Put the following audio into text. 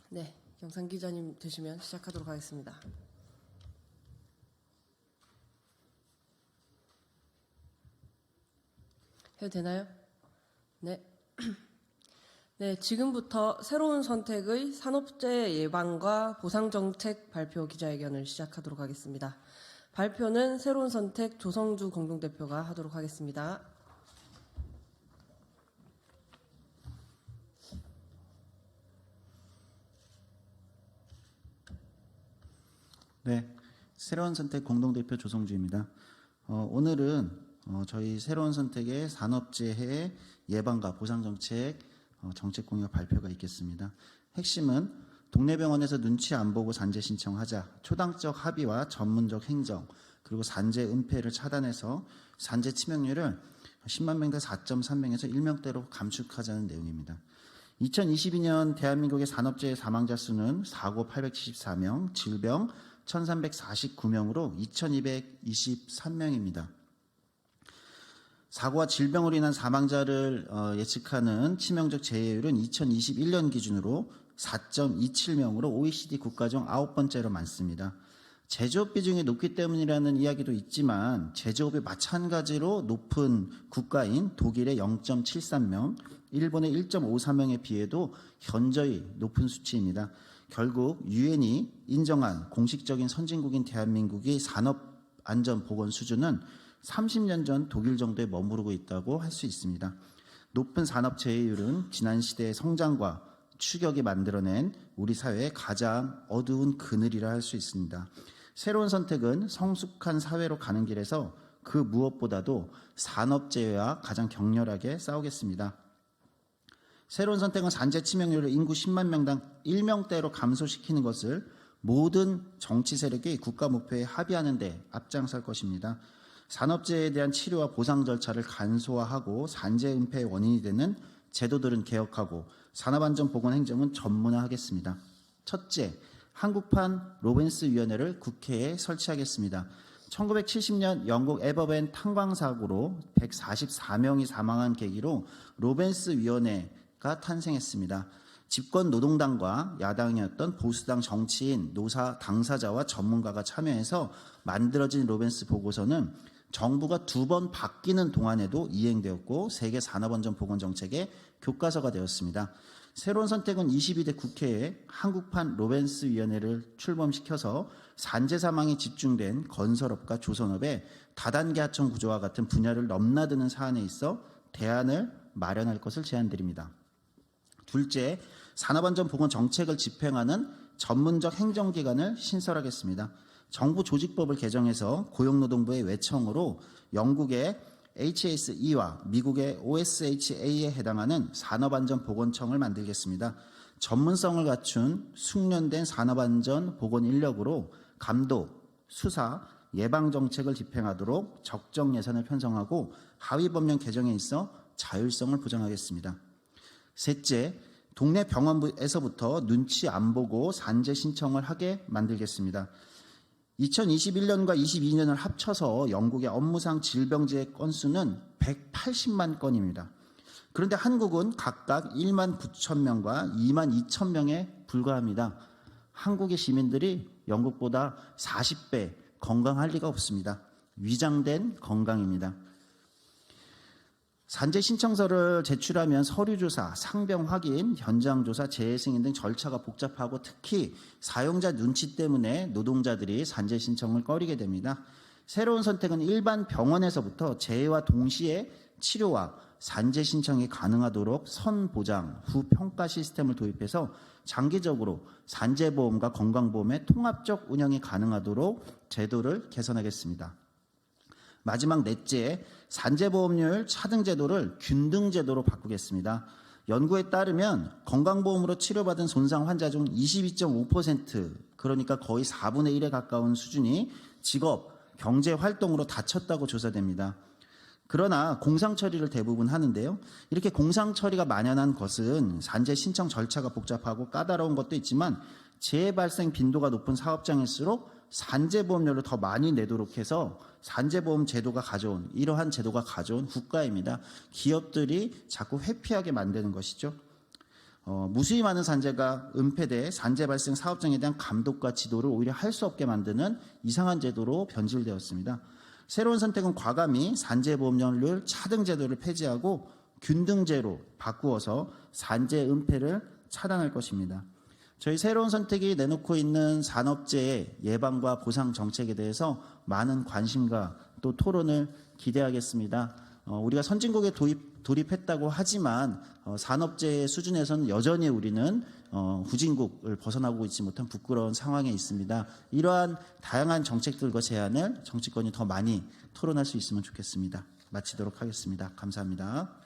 네, 영상 기자님 되시면 시작하도록 하겠습니다. 해도 되나요? 네. 네, 지금부터 새로운 선택의 산업재해 예방과 보상 정책 발표 기자회견을 시작하도록 하겠습니다. 발표는 새로운 선택 조성주 공동대표가 하도록 하겠습니다. 네, 새로운 선택 공동대표 조성주입니다. 오늘은 저희 새로운 선택의 산업재해 예방과 보상정책 정책 공약 발표가 있겠습니다. 핵심은 동네 병원에서 눈치 안 보고 산재 신청하자, 초당적 합의와 전문적 행정, 그리고 산재 은폐를 차단해서 산재 치명률을 10만 명당 4.3명에서 1명대로 감축하자는 내용입니다. 2022년 대한민국의 산업재해 사망자 수는 사고 874명, 질병 1349명으로 2223명입니다. 사고와 질병으로 인한 사망자를 예측하는 치명적 재해율은 2021년 기준으로 4.27명으로 OECD 국가 중 9번째로 많습니다. 제조업 비중이 높기 때문이라는 이야기도 있지만 제조업이 마찬가지로 높은 국가인 독일의 0.73명, 일본의 1.53명에 비해도 현저히 높은 수치입니다. 결국 유엔이 인정한 공식적인 선진국인 대한민국의 산업안전보건 수준은 30년 전 독일 정도에 머무르고 있다고 할 수 있습니다. 높은 산업재해율은 지난 시대의 성장과 추격이 만들어낸 우리 사회의 가장 어두운 그늘이라 할 수 있습니다. 새로운 선택은 성숙한 사회로 가는 길에서 그 무엇보다도 산업재해와 가장 격렬하게 싸우겠습니다. 새로운 선택은 산재 치명률을 인구 10만 명당 1명대로 감소시키는 것을 모든 정치 세력이 국가 목표에 합의하는 데 앞장설 것입니다. 산업재해에 대한 치료와 보상 절차를 간소화하고 산재 은폐의 원인이 되는 제도들은 개혁하고 산업안전보건 행정은 전문화하겠습니다. 첫째, 한국판 로벤스 위원회를 국회에 설치하겠습니다. 1970년 영국 에버벤 탄광사고로 144명이 사망한 계기로 로벤스 위원회가 탄생했습니다. 집권 노동당과 야당이었던 보수당 정치인, 노사, 당사자와 전문가가 참여해서 만들어진 로벤스 보고서는 정부가 2번 바뀌는 동안에도 이행되었고 세계 산업안전보건정책의 교과서가 되었습니다. 새로운 선택은 22대 국회에 한국판 로벤스 위원회를 출범시켜서 산재 사망이 집중된 건설업과 조선업의 다단계 하청 구조와 같은 분야를 넘나드는 사안에 있어 대안을 마련할 것을 제안드립니다. 둘째, 산업안전보건 정책을 집행하는 전문적 행정기관을 신설하겠습니다. 정부 조직법을 개정해서 고용노동부의 외청으로 영국의 HSE와 미국의 OSHA에 해당하는 산업안전보건청을 만들겠습니다. 전문성을 갖춘 숙련된 산업안전보건 인력으로 감독, 수사, 예방정책을 집행하도록 적정 예산을 편성하고 하위법령 개정에 있어 자율성을 보장하겠습니다. 셋째, 동네 병원에서부터 눈치 안 보고 산재 신청을 하게 만들겠습니다. 2021년과 22년을 합쳐서 영국의 업무상 질병재해 건수는 180만 건입니다. 그런데 한국은 각각 1만 9천 명과 2만 2천 명에 불과합니다. 한국의 시민들이 영국보다 40배 건강할 리가 없습니다. 위장된 건강입니다. 산재 신청서를 제출하면 서류조사, 상병 확인, 현장조사, 재해 승인 등 절차가 복잡하고 특히 사용자 눈치 때문에 노동자들이 산재 신청을 꺼리게 됩니다. 새로운 선택은 일반 병원에서부터 재해와 동시에 치료와 산재 신청이 가능하도록 선보장, 후평가 시스템을 도입해서 장기적으로 산재보험과 건강보험의 통합적 운영이 가능하도록 제도를 개선하겠습니다. 마지막 넷째, 산재보험료율 차등제도를 균등제도로 바꾸겠습니다. 연구에 따르면 건강보험으로 치료받은 손상 환자 중 22.5%, 그러니까 거의 4분의 1에 가까운 수준이 직업, 경제활동으로 다쳤다고 조사됩니다. 그러나 공상처리를 대부분 하는데요. 이렇게 공상처리가 만연한 것은 산재 신청 절차가 복잡하고 까다로운 것도 있지만 재해 발생 빈도가 높은 사업장일수록 산재보험료를 더 많이 내도록 해서 산재보험 제도가 가져온, 이러한 제도가 가져온 국가입니다. 기업들이 자꾸 회피하게 만드는 것이죠. 무수히 많은 산재가 은폐돼 산재 발생 사업장에 대한 감독과 지도를 오히려 할 수 없게 만드는 이상한 제도로 변질되었습니다. 새로운 선택은 과감히 산재보험료를 차등 제도를 폐지하고 균등제로 바꾸어서 산재 은폐를 차단할 것입니다. 저희 새로운 선택이 내놓고 있는 산업재해 예방과 보상 정책에 대해서 많은 관심과 또 토론을 기대하겠습니다. 우리가 선진국에 돌입했다고 하지만 산업재해 수준에서는 여전히 우리는 후진국을 벗어나고 있지 못한 부끄러운 상황에 있습니다. 이러한 다양한 정책들과 제안을 정치권이 더 많이 토론할 수 있으면 좋겠습니다. 마치도록 하겠습니다. 감사합니다.